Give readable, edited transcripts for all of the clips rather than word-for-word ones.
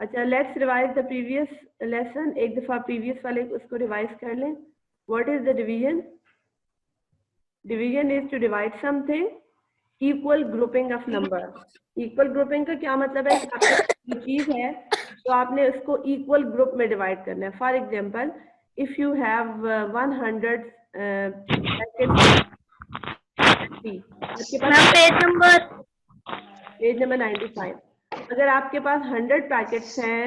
अच्छा, let's revise the previous lesson. एक दफा प्रीवियस वाले उसको रिवाइज कर लें। What is the division? Division is to divide something equal grouping of number. Equal grouping का क्या मतलब है कि आपके पास चीज है तो आपने उसको इक्वल ग्रुप में डिवाइड करना है। For example, if you have 100 packets, आपके पास पेज नंबर 95, अगर आपके पास 100 पैकेट्स हैं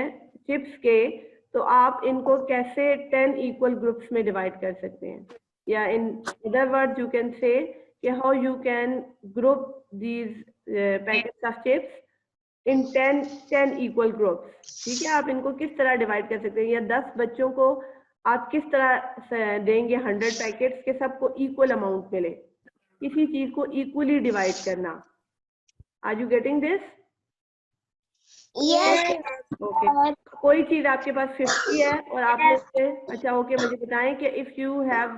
चिप्स के, तो आप इनको कैसे 10 इक्वल ग्रुप्स में डिवाइड कर सकते हैं? या in other words you can say कि how you can group these packets of chips in 10 equal groups. ठीक है, आप इनको किस तरह डिवाइड कर सकते हैं? या 10 बच्चों को आप किस तरह से देंगे 100 पैकेट्स के सबको इक्वल अमाउंट मिले? किसी चीज को इक्वली डिवाइड करना। Are you getting this? Okay, कोई चीज आपके पास 50 है और आपने उससे, अच्छा ओके, मुझे बताएं कि इफ यू हैव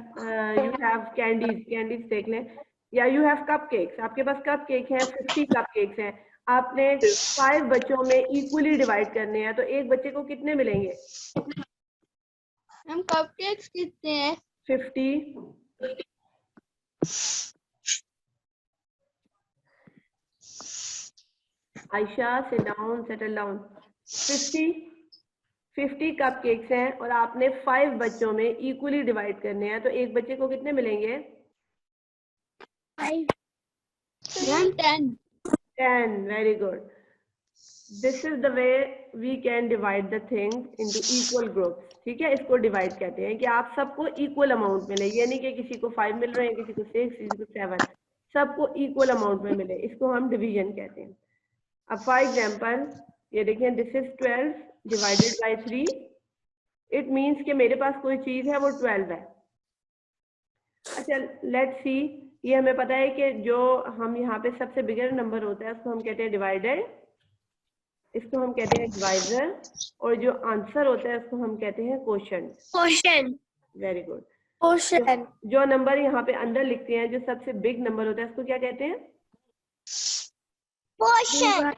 कैंडीज देख लें, या यू हैव कपकेक्स, आपके पास कपकेक है, 50 कपकेक्स हैं, आपने 5 बच्चों में इक्वली डिवाइड करने हैं, तो एक बच्चे को कितने मिलेंगे? हम कपकेक्स कितने हैं? 50। Ayesha, sit down, settle down. 50 cupcakes हैं और आपने 5 बच्चों में इक्वली डिवाइड करने हैं, तो एक बच्चे को कितने मिलेंगे? 10. 10. Very good. This is the way we can divide the things into equal groups. ठीक है, इसको डिवाइड कहते हैं कि आप सबको इक्वल अमाउंट मिले। ये नहीं कि किसी को 5 मिल रहे हैं, किसी को 6, किसी को 7, सबको इक्वल अमाउंट में मिले, इसको हम डिवीजन कहते हैं। अब फॉर एग्जाम्पल ये देखें, this is 12 divided by 3। It means कि मेरे पास कोई चीज है वो 12 है। अच्छा, लेट्स सी, ये हमें पता है कि जो हम यहाँ पे सबसे बिगर नंबर होता है उसको हम कहते हैं डिवाइडेड, इसको हम कहते हैं डिवाइजर, और जो आंसर होता है उसको हम कहते हैं क्वोशंट। Very good. क्वोशंट। जो नंबर यहाँ पे अंदर लिखते हैं, जो सबसे बिग नंबर होता है उसको क्या कहते हैं? क्वोशंट।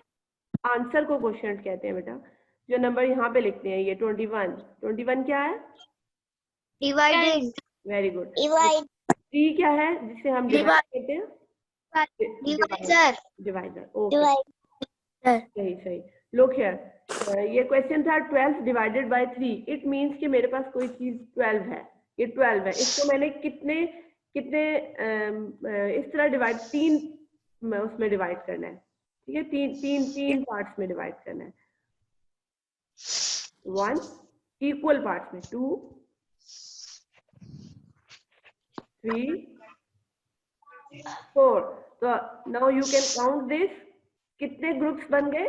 आंसर को क्वोशंट कहते हैं बेटा। जो नंबर यहाँ पे लिखते हैं, ये 21 क्या है? डिवाइडेड। Very good. 3 क्या है जिसे हम डिवाइड कहते हैं? डिवाइजर। ओके, सही। लुक हियर, ये क्वेश्चन था 12 डिवाइडेड बाय 3। इट मींस कि मेरे पास कोई चीज 12 है, ये 12 है, इसको मैंने कितने इस तरह डिवाइड, 3 उसमें डिवाइड करना है। ठीक है, तीन पार्ट्स में डिवाइड करना है। 1 इक्वल पार्ट्स में, 2, 3, 4। तो now you can count this. कितने ग्रुप्स बन गए?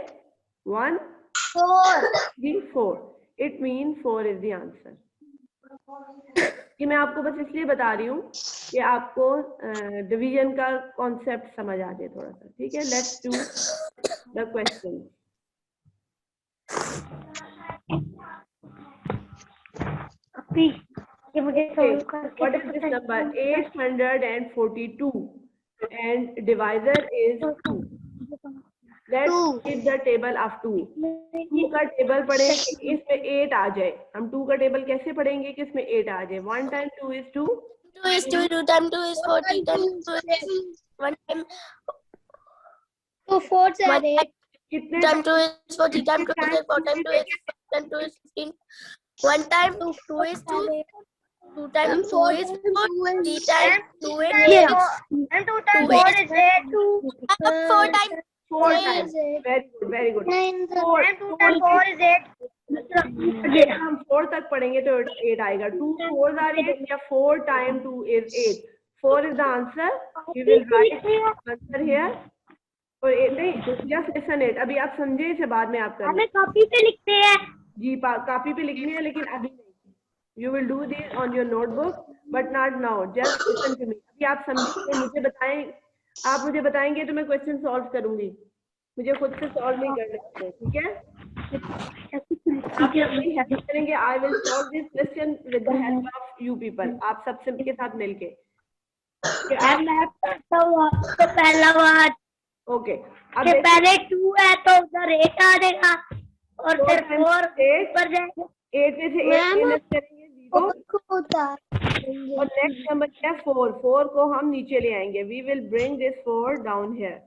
1, 3, 4। It mean 4 is the answer. कि मैं आपको बस इसलिए बता रही हूँ कि आपको डिवीजन का कॉन्सेप्ट समझ आ जाए थोड़ा सा। ठीक है, let's do the question. What is this number? 842 and divisor is 2. Let's read the table of 2. 2 का टेबल पढ़ेंगे कि इसमें 8 आ जाए। हम 2 का टेबल कैसे पढ़ेंगे कि इसमें 8 आ जाए? 1 times 2 is 2. 2 is 2, 2 times 2 is 4, 3 times 2 is 1 time 2 4 are 8. कितने times 2 is 4, 3 times 2 is 4 times 2 is 5 times 2 is 15. 1 time 2 is 2. 2 times 2 is 4, 3 times 2 is 6, and 2 times 4 is 8. 4 times 4 times. Very good. 4 and 2 times 4 is 8. अगर हम 4 तक पढ़ेंगे तो 8 आएगा। 2 4 are 8 या 4 times 2 is 8. 4 is the answer. We will write answer here. और नहीं, just listen it. अभी आप समझे, इसे बाद में आप करें। हमें कॉपी पे लिखते हैं। जी, कापी पे लिखनी है, लेकिन अभी नहीं। You will do this on your notebook, but not now. Just listen to me. अभी आप समझिए, मुझे बताएं, आप मुझे बताएंगे तो मैं क्वेश्चन सॉल्व करूंगी। मुझे खुद से सॉल्व नहीं करने होते, ठीक है? आप मेरी हेल्प करेंगे। I will solve this question with the help of you people. आप सबसे के साथ मिलके। मैं करता हूँ आपको पहला बात। ओके, अब पहले 2 है तो उधर 8 आ जाएगा और फिर 4 8 पर जाएंगे। 8 में से 8 माइनस करेंगे 0 और नेक्स्ट नंबर क्या है 4 4 को हम नीचे ले आएंगे we will bring this 4 down here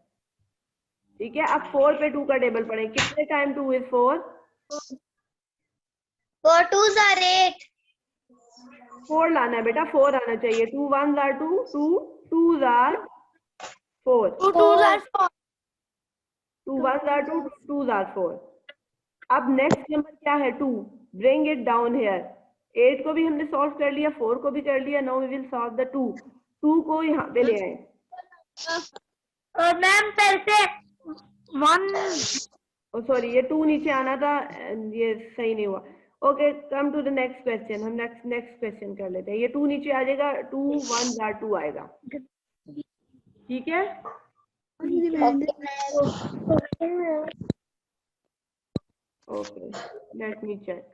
ठीक है। अब 4 पे 2 का टेबल पढ़ें कितने टाइम 2 इज 4 4 2s are 8 4 लाना है बेटा 4 आना चाहिए 2 1s are 2 2 2s are 4 2 2s are 4 2 1s are 2 2s are 4 अब नेक्स्ट नंबर क्या है 2 ब्रिंग इट डाउन हियर 8 को भी हमने सॉल्व कर लिया 4 को भी कर लिया now we will solve the 2 2 को यहाँ पे ले आए और मैम फिर से 1 सॉरी ये 2 नीचे आना था ये सही नहीं हुआ okay come to the next question हम नेक्स्ट क्वेश्चन कर लेते हैं ये 2 नीचे आ जाएगा 2 1 जार 2 आएगा ठीक है okay let me check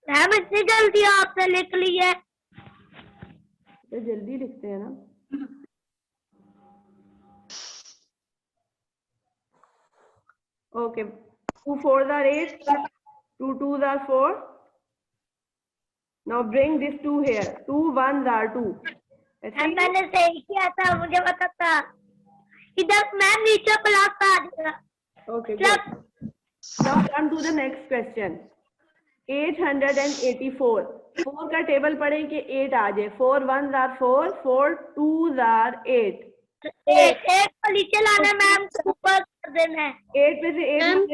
ma'am इतनी जल्दी आपने लिख ली है तो जल्दी लिखते हैं ना okay 2 4s are 8 2 2s are 4 now bring this 2 here 2 1s are 2 मैंने सही किया था मुझे पता था इधर मैम नीचे प्लस आ जाएगा okay good. now come to the next question 884 4 का टेबल पढ़ें कि 8 आ जाए 4 1s are 4 4 2s are 8 एक को नीचे लाना है मैम ऊपर कर देना है 8 में से 8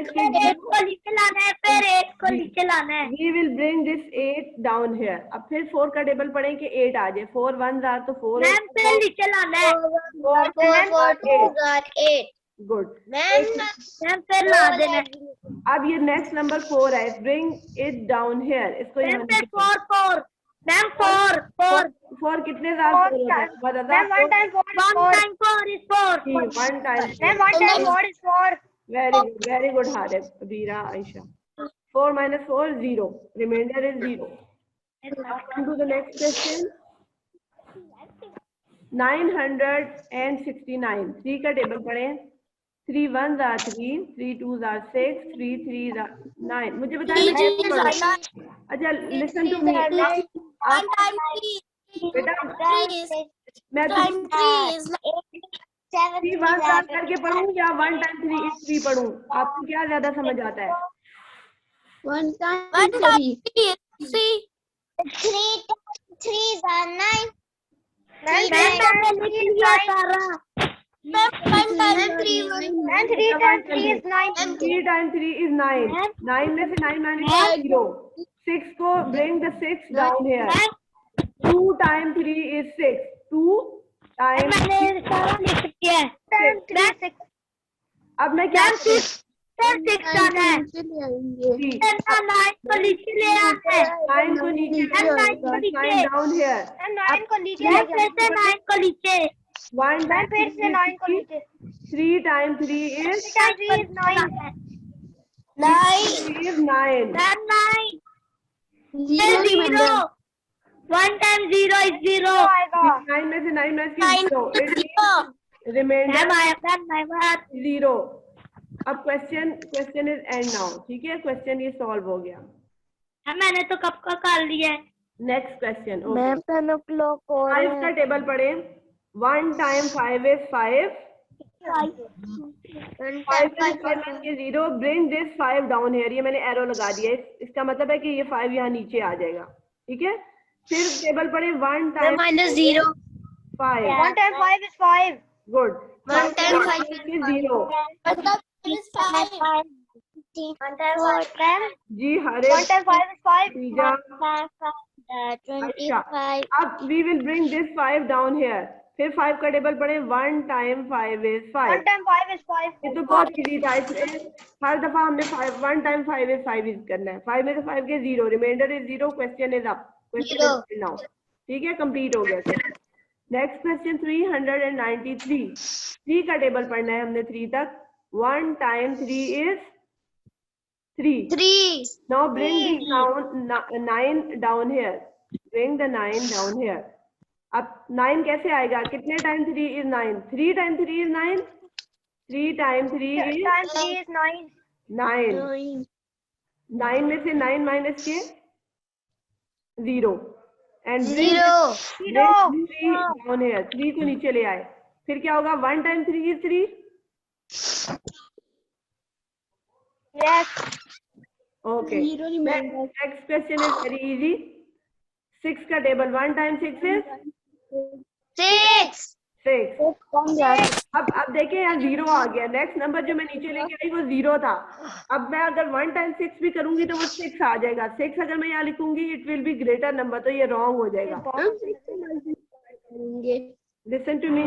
एक को नीचे लाना है फिर 8 को नीचे लाना है we will bring this 8 down here अब फिर 4 का टेबल पढ़ें कि 8 आ जाए 4 1s are तो 4 मैम फिर नीचे लाना है 4 2s are 8 गुड मैम फिर ला देना है अब ये नेक्स्ट नंबर 4 है bring it down here इसको मैम यहाँ फिर 4 मैम 4 कितने साल 4 होता है बता 1 time 4 is 4 1 time ma'am 1 time 4 is 4 very good Harib Abira Ayesha 4 minus 4 0 remainder is 0 now come to the next question 969 3 का टेबल पढ़ें 3 1s are 3 3 2s are 6 3 3s are 9 मुझे बताएं अच्छा लिसन टू मी बेटा मैं 3 1s are करके पढ़ूं या 1 time 3 is 3 पढ़ूं आपको क्या ज्यादा समझ आता है 1 time 3 3 are 9 3 times 3 is 9 9 में से 9 minus 0 6 को bring the 6 down here 2 times 3 is 6 2 times अब मैं क्या 6 आना है 9 को नीचे ले आना है 9 को नीचे 9 down here 9 को नीचे 9 को नीचे 1 time फिर से 9 को नीचे 3 times 3 is 9 is 9 0 1 time 0 is 0 9 में से 9 minus 0 remainder 0 अब क्वेश्चन इज एंड नाउ ठीक है क्वेश्चन ये सॉल्व हो गया मैंने तो कब का कर लिया है नेक्स्ट क्वेश्चन मैम 10 o'clock और 5 का टेबल पढ़े 1 time 5 is 5 0 bring this 5 down here ये मैंने एरो लगा दिया है इसका मतलब है कि ये 5 यहाँ नीचे आ जाएगा ठीक है फिर टेबल पढ़े 1 time -0 5 1 time 5 is 5 good 1 time 5 is 0 जी हरे 1 time 5 is 5 तीजा अच्छा अब we will bring this 5 down here फिर 5 का टेबल पढ़े 1 time 5 is 5 1 time 5 is 5 ये तो बहुत इजी था इसलिए हर दफा हमने 1 time 5 is 5 यूज करना है 5 में से 5 के 0 reminder is 0 question is up question is now ठीक है कंप्लीट हो गया नेक्स्ट क्वेश्चन 393 3 का टेबल पढ़ना है हमने 3 तक 1 time 3 is 3 now bring this 9 down here bring the 9 down here अब 9 कैसे आएगा? कितने time 3 is 9? 3 time 3 is 9। 3 time 3 is 9। 9 में से 9 माइनस किए 0 एंड 3 डाउन है, 3 को नीचे ले आए, फिर क्या होगा? 1 time 3 is 3। Okay, next question is very easy. 6 का टेबल, 1 टाइम 6 इज 6। अब देखिए यहाँ 0 आ गया। नेक्स्ट नंबर जो मैं नीचे लेके आई वो 0 था। अब मैं अगर 1 टाइम 6 भी करूंगी तो वो 6 आ जाएगा। 6 अगर मैं यहाँ लिखूंगी it will be greater number, तो ये रॉन्ग हो जाएगा। लिसन टू मी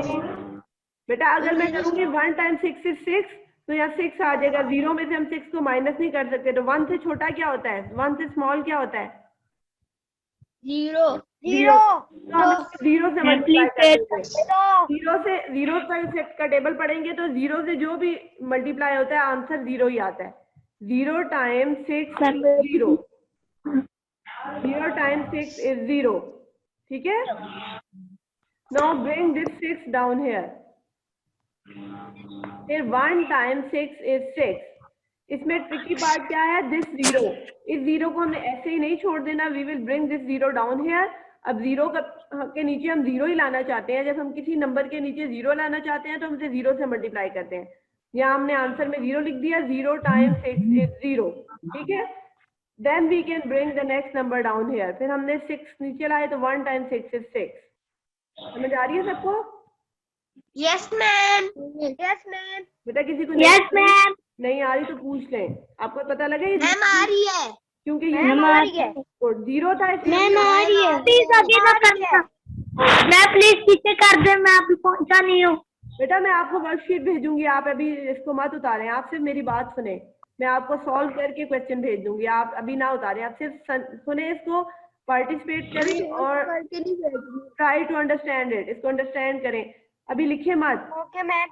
बेटा, अगर मैं करूंगी 1 टाइम 6 इज 6, तो यहाँ 6 आ जाएगा। 0 में से हम 6 को माइनस नहीं कर सकते, तो 1 से छोटा क्या होता है? 1 से स्मॉल क्या होता है? 0 तो हम 0 से मल्टीप्लाई करेंगे। 0 का टेबल पढ़ेंगे तो 0 से जो भी मल्टीप्लाई होता है आंसर 0 ही आता है। 0 टाइम 6 इज 0। 0 time 6 is 0। ठीक है, now bring this 6 down here. फिर 1 टाइम 6 इज 6। इसमें ट्रिकी पार्ट क्या है? दिस 0, इस 0 को हमें ऐसे ही नहीं छोड़ देना। We will bring this 0 down here. अब 0 के नीचे हम 0 ही लाना चाहते हैं। जब हम किसी नंबर के नीचे 0 लाना चाहते हैं तो हम इसे 0 से मल्टीप्लाई करते हैं। यहाँ हमने आंसर में 0 लिख दिया। 0 टाइम 6 इज 0। ठीक है, then we can bring the next number down here. फिर हमने 6 नीचे लाए तो 1 टाइम 6 इज 6। समझ आ रही है सबको? Yes ma'am. बेटा किसी को नहीं आ रही तो पूछ लें, आपको पता लगे? मैम आ रही है, क्योंकि ये 0 था इसलिए मैम आ रही है। प्लीज अभी ना करना, मैं प्लीज पीछे कर दे, मैं अभी पहुंचा नहीं हूँ। बेटा मैं आपको वर्कशीट भेजूंगी, आप अभी इसको मत उतारें। आप सिर्फ मेरी बात सुने, मैं आपको सॉल्व करके क्वेश्चन भेज दूंगी। आप अभी ना उतारें, आप सिर्फ सुने, इसको पार्टिसिपेट करें और ट्राई टू अंडरस्टैंड इट। इसको अंडरस्टैंड करें, अभी लिखे मत। Okay ma'am.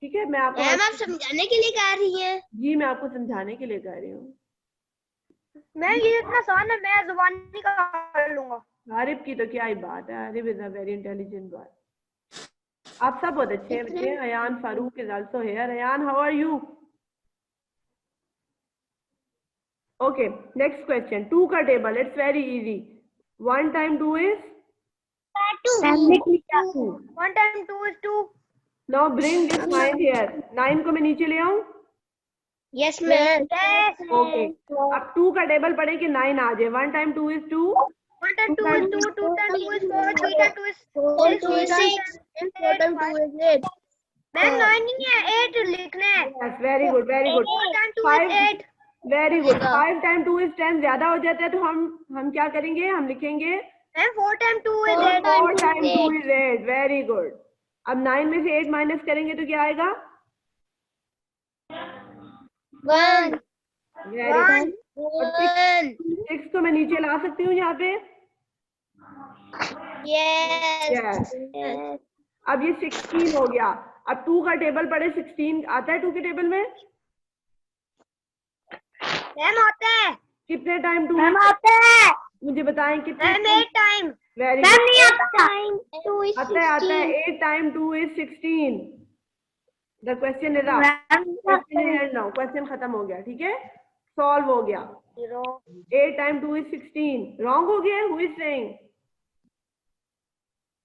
ठीक है, मैं आपको मैम आप समझाने के लिए कह रही हैं? जी मैं आपको समझाने के लिए कह रही हूँ। मैम ये इतना आसान है, मैं जुबानी का कर लूंगा। आरिफ की तो क्या ही बात है, Arif is a very intelligent boy. आप सब बहुत अच्छे हैं बच्चे। Ayan Farooq is also here. Ayan, how are you? Okay, next question. 2 का table, it's very easy. 1 time 2 is 2। 1 time 2 is 2। Now bring this 9 here. 9 को मैं नीचे ले आऊं? Yes ma'am. ओके, अब 2 का टेबल पढ़े कि 9 आ जाए। 1 time 2 is 2। 1 time 2 is 2, 2 time 2 is 4, 3 time 2 is 4, 2 is 6, 4 time 2 is 8। Ma'am 9 नहीं है, 8 लिखना है। Yes, very good very good. 4 time 2 is 8। Very good. 5 time 2 is 10। ज्यादा हो जाता है तो हम क्या करेंगे? हम लिखेंगे ma'am 4 time 2 is 8। 4 time 2 is 8। Very good. अब 9 में से 8 माइनस करेंगे तो क्या आएगा? 1। Very good. 6 को मैं नीचे ला सकती हूँ यहाँ पे? यस। अब ये 16 हो गया। अब 2 का टेबल पढ़े, 16 आता है 2 के टेबल में? मैम आता है। कितने टाइम 2 आता है? मुझे बताएं कितने? Ma'am 8 time. Very ma'am good. नहीं आता। आता है 8 time 2 is 16। The question is now. Question खत्म हो गया। ठीक है, सॉल्व हो गया। 8 टाइम 2 इज 16। रॉन्ग हो गया? Who is saying?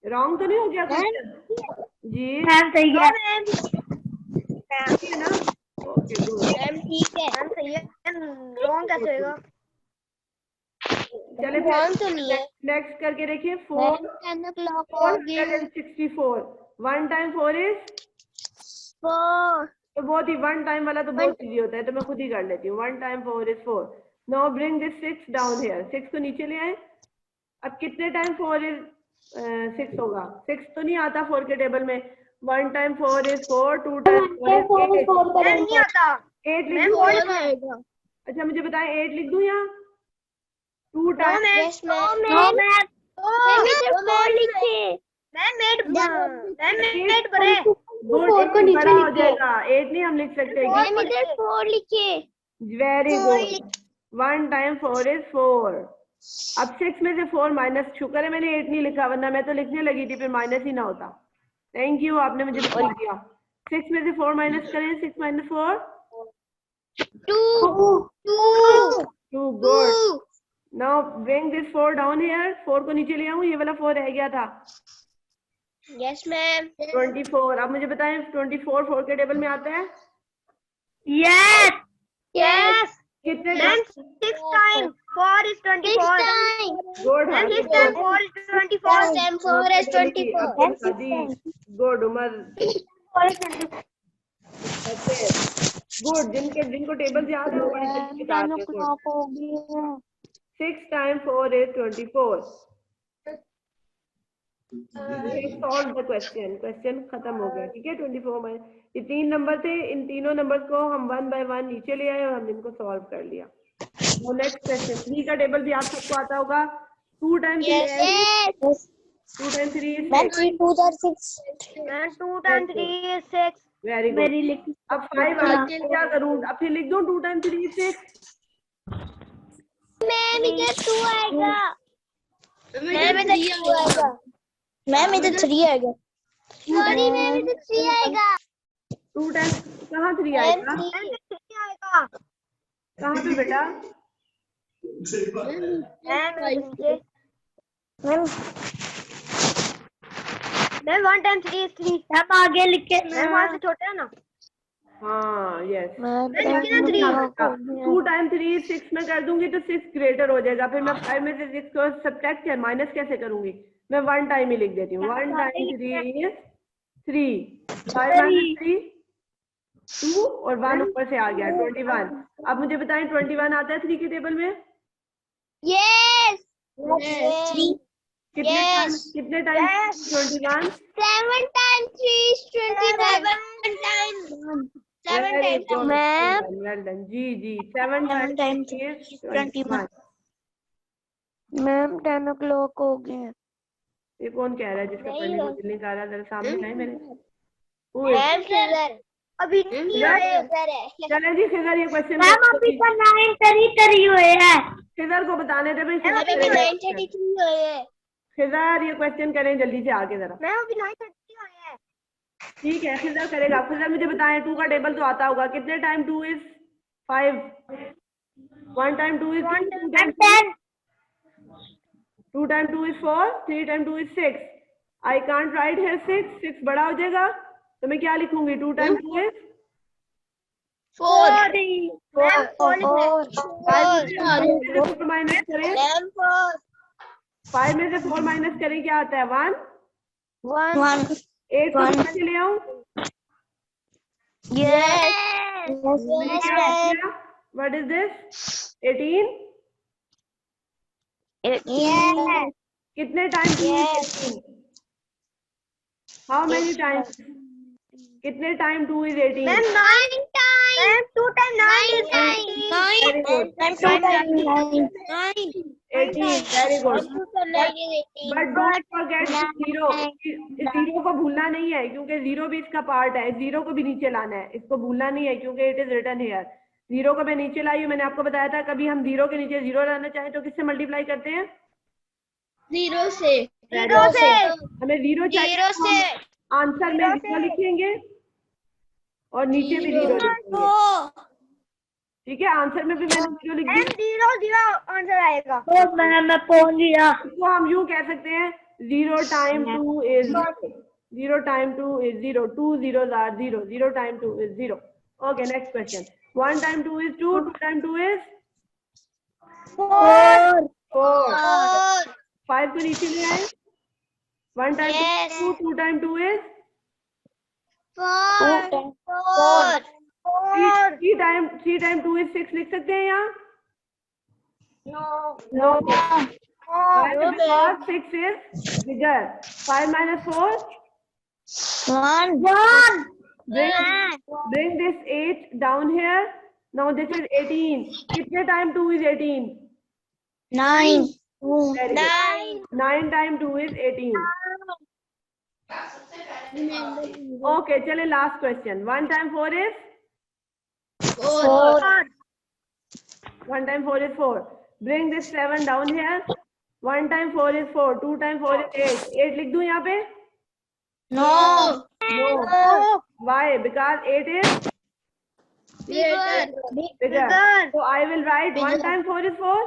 रॉन्ग तो नहीं हो गया क्वेश्चन? जी मैम सही है। है ना? Okay good. मैम ठीक है। मैम सही है। रॉन्ग कैसे होगा? चले रॉन्ग तो नहीं है। नेक्स्ट करके देखिए। 10 o'clock हो गया। 464। 1 टाइम 4 इज 4। तो बहुत ही 1 टाइम वाला तो बहुत इजी होता है, तो मैं खुद ही कर लेती हूँ। 1 time 4 is 4। Now bring this 6 down here. 6 को नीचे ले आए। अब कितने टाइम 4 इज 6 होगा? 6 तो नहीं आता 4 के टेबल में। 1 time 4 is 4। 2 time 4 is 8। Ma'am नहीं आता। 8 लिख दूं? अच्छा मुझे बताएं, 8 लिख दूं यहाँ? 2 टाइम यस मैम। बड़ा हो जाएगा। 8 नहीं हम लिख सकते। इधर 4 लिखिए। Very good. 1 time 4 is 4। अब 6 में से 4 माइनस, शुक्र है मैंने 8 नहीं लिखा, वरना मैं तो लिखने लगी थी फिर माइनस ही ना होता। थैंक यू, आपने मुझे बता दिया। 6 में से 4 माइनस करें, 6 minus 4 2 good. Now bring this 4 down here, 4 को नीचे ले आऊं, ये वाला 4 रह गया था। Yes ma'am. 24, अब मुझे बताएं 24 4 के टेबल में आता है? यस यस कितने ma'am 6 time 4 is 24 good. Ma'am 6 time 4 is 24 time 4 is 24 good Umar, good. जिनको टेबल याद है वो बड़ी जल्दी बता रहे हैं। 6 time 4 is 24। Solve the question, question खत्म हो गया। ठीक है, 24 में ये 3 नंबर थे, इन तीनों नंबर को हम 1 बाय 1 नीचे ले आए और हम इनको सॉल्व कर लिया। नेक्स्ट क्वेश्चन, 3 का टेबल भी आप सबको आता होगा। 2 time 3 is 2 time 3 is 6। Ma'am 2 time 3 is 6। Very good. अब 5 आ गया, क्या करूं? अब फिर लिख दूं 2 टाइम 3 is 6। मैम इधर 2 आएगा। मैम इधर 2 आएगा। मैम इधर 3 आएगा। सॉरी मैम इधर 3 आएगा। 2 टाइम कहाँ 3 आएगा? कहाँ पे बेटा? Ma'am 1 time 3 is 3। हम आगे लिखे मैम वहाँ से छोटा है ना? हाँ यस। 2 2 टाइम 3 is 6 में कर दूंगी तो 6 ग्रेटर हो जाएगा। फिर मैं 5 में से 6 को सब्ट्रैक्ट या माइनस कैसे करूंगी? मैं 1 टाइम ही लिख देती हूँ। 1 टाइम 3 is 3। 5 minus 3 2 और 1 ऊपर से आ गया 21। अब मुझे बताएं 21 आता है 3 के टेबल में? यस। कितने time 21? 7 time 3 is 21। 7 time ma'am. Well done. जी 7 टाइम 3 is 21। मैम 10 o'clock हो गए। ये कौन कह रहा है जिसका पढ़ने को दिल नहीं कर रहा? जरा सामने आए मेरे। मैम फिगर अभी नहीं आए उधर है। चलें जी, फिगर ये क्वेश्चन मैम अभी तो 9:33 हुए हैं। फिगर को बताने दे भाई। अभी 9:33 हुए हैं। फिगर ये क्वेश्चन करें जल्दी से आके जरा। मैम अभी 9:33 हुए हैं। ठीक है, फिगर करेगा। फिगर मुझे बताएं 2 का टेबल तो आता होगा। कितने time 2 is 5? 1 time 2 is 10। 2 time 2 is 4। 3 time 2 is 6। I can't right है 6 बड़ा हो जाएगा तो मैं क्या लिखूंगी? 2 टाइम 2 is 4। 4 माइनस करें। 5 में से 4 माइनस करें, क्या आता है? 1। 8 को नीचे ले आऊं? What is this? 18। कितने time 2 is 18? How many times? कितने time 2 is 18? Ma'am 9 time. Ma'am 2 time 9 is 9। Very good. 18 very good. But don't forget zero. Zero को भूलना नहीं है क्योंकि जीरो भी इसका पार्ट है। जीरो को भी नीचे लाना है, इसको भूलना नहीं है क्योंकि it is written here. Zero को मैं नीचे लाई हूँ। मैंने आपको बताया था कभी हम जीरो के नीचे जीरो लाना चाहें तो किससे मल्टीप्लाई करते हैं? 0 से। हमें जीरो चाहिए। 0 से आंसर में जीरो लिखेंगे और नीचे भी जीरो लिखेंगे। ठीक है, आंसर में भी मैंने जीरो लिख दिया। 0 आंसर आएगा। तो मैं पहुंच गया। इसको हम यूं कह सकते हैं 0 time 2 is 0 time 2 is 0। 2 zeros are 0। 0 time 2 is 0। Okay, next question. 1 time 2 is 2। 2 time 2 is 4। 5 को नीचे ले आए। 1 time 2 2 time 2 is 4। 3 time 2 is 6 लिख सकते हैं यहाँ? No. 6 is bigger. 5 minus 4 1 bring this 8 down here. Now this is 18. कितने time 2 is 18? 9 Very good. 9 time 2 is 18. Okay, चले last question. 1 time 4 is 4 1 time 4 is 4. Bring this 7 down here. 1 times 4 is 4. 2 times 4 is 8. 8 लिख दूं यहाँ पे? No. No. Why? Because 8 is bigger. So I will write 1 times 4 is 4.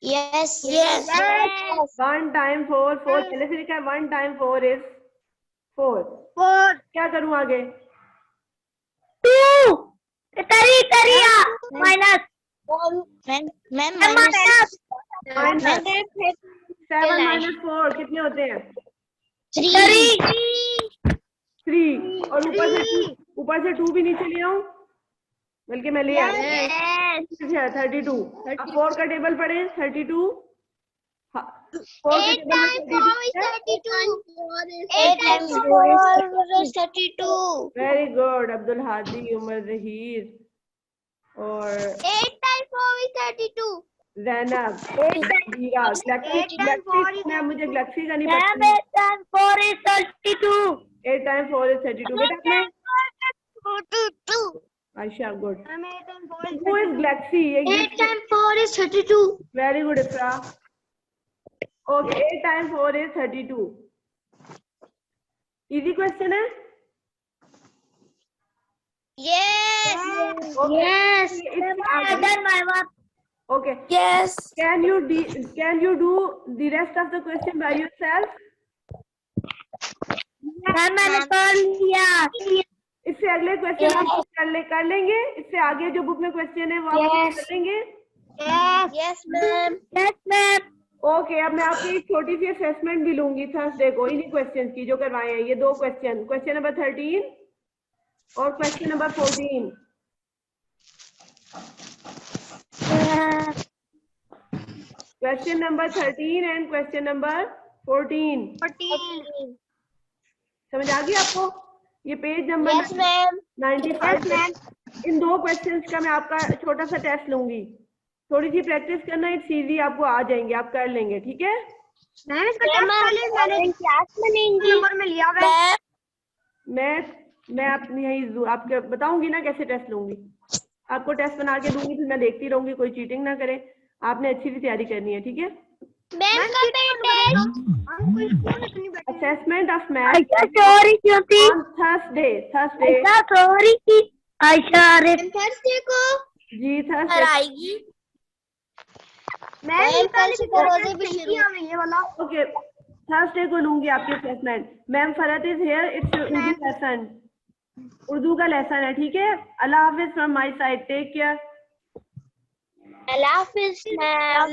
Yes. Yes. 1 times 4 4. पहले से लिखा है 1 times 4 is 4. क्या करूँ आगे? 2 minus Minus. 7 minus 4 कितने होते हैं? 3. और ऊपर से 2 भी नीचे ले आऊं, बल्कि मैं ले आया 32. अब 4 का टेबल पढ़े 32. 4 का table 32. Very good Abdul Hadi, Umar Zaheer और 8 times 4 is 32. जैनब, हीरा, मैं मुझे गैलेक्सी का नहीं पता. 8 times 4 is 32. 8 times 4 is 32. बेटा आपने Ayesha good. Who is Galaxy? 8 times 4 is 32. Very good इफ्रा. Okay 8 times 4 is 32. Easy question है. Yes. Yes. Okay. Yes. Can you do the rest of the question by yourself? मैंने कर लिया. इससे अगले question आप कर लेंगे. इससे आगे जो बुक में क्वेश्चन है वो आप कर लेंगे. Yes, ma'am. Yes, ma'am. Okay अब मैं आपकी एक छोटी सी असेसमेंट भी लूंगी थर्सडे को इन्हीं क्वेश्चन की जो करवाए हैं. ये 2 क्वेश्चन, क्वेश्चन नंबर 13 और question number 14. Question number 13 and question number 14. समझ आ गई आपको? ये पेज नंबर 95. इन 2 क्वेश्चंस का मैं आपका छोटा सा टेस्ट लूंगी. थोड़ी सी प्रैक्टिस करना, इट्स इजी, आपको आ जाएंगे, आप कर लेंगे. ठीक है. मैं अपनी यही आपको बताऊंगी ना कैसे टेस्ट लूंगी. आपको टेस्ट बना के दूंगी, फिर मैं देखती रहूंगी, कोई चीटिंग ना करे. आपने अच्छी सी तैयारी करनी है. ठीक है. असेसमेंट ऑफ मैथ सॉरी क्योंकि थर्सडे सॉरी की थर्सडे को जी थर्सडे आएगी. मैम कल से रोजे भी शुरू ये वाला. ओके थर्सडे को लूंगी आपकी assessment. Ma'am Farhat is here. It's Urdu lesson, Urdu का लेसन है. ठीक है. अल्लाह हाफिज from my side. Take care. अल्लाह हाफिज मैम.